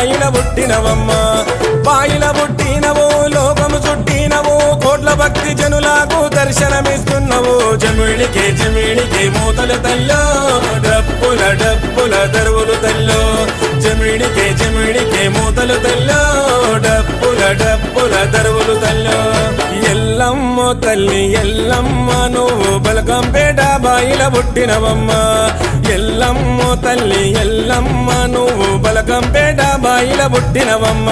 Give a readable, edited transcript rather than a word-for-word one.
బాయిల పుట్టినవమ్మ బాయిల పుట్టినవు లోకము చుట్టినవు కోట్ల భక్తి జనులకు దర్శనమిస్తున్నావు జమిడికే మూతలు తల్లో డప్పుల దరువులు తల్లో జమిడికే మూతలు తల్లో డప్పుల దరువులు తల్లో ఎల్లమ్మ తల్లి ఎల్లమ్మ నువ్వు బలకంపేట బాయిల పుట్టినవమ్మ ఎల్లమ్మ తల్లి ఎల్లమ్మ నువ్వు బలకంపేట బాయిల పుట్టినవమ్మ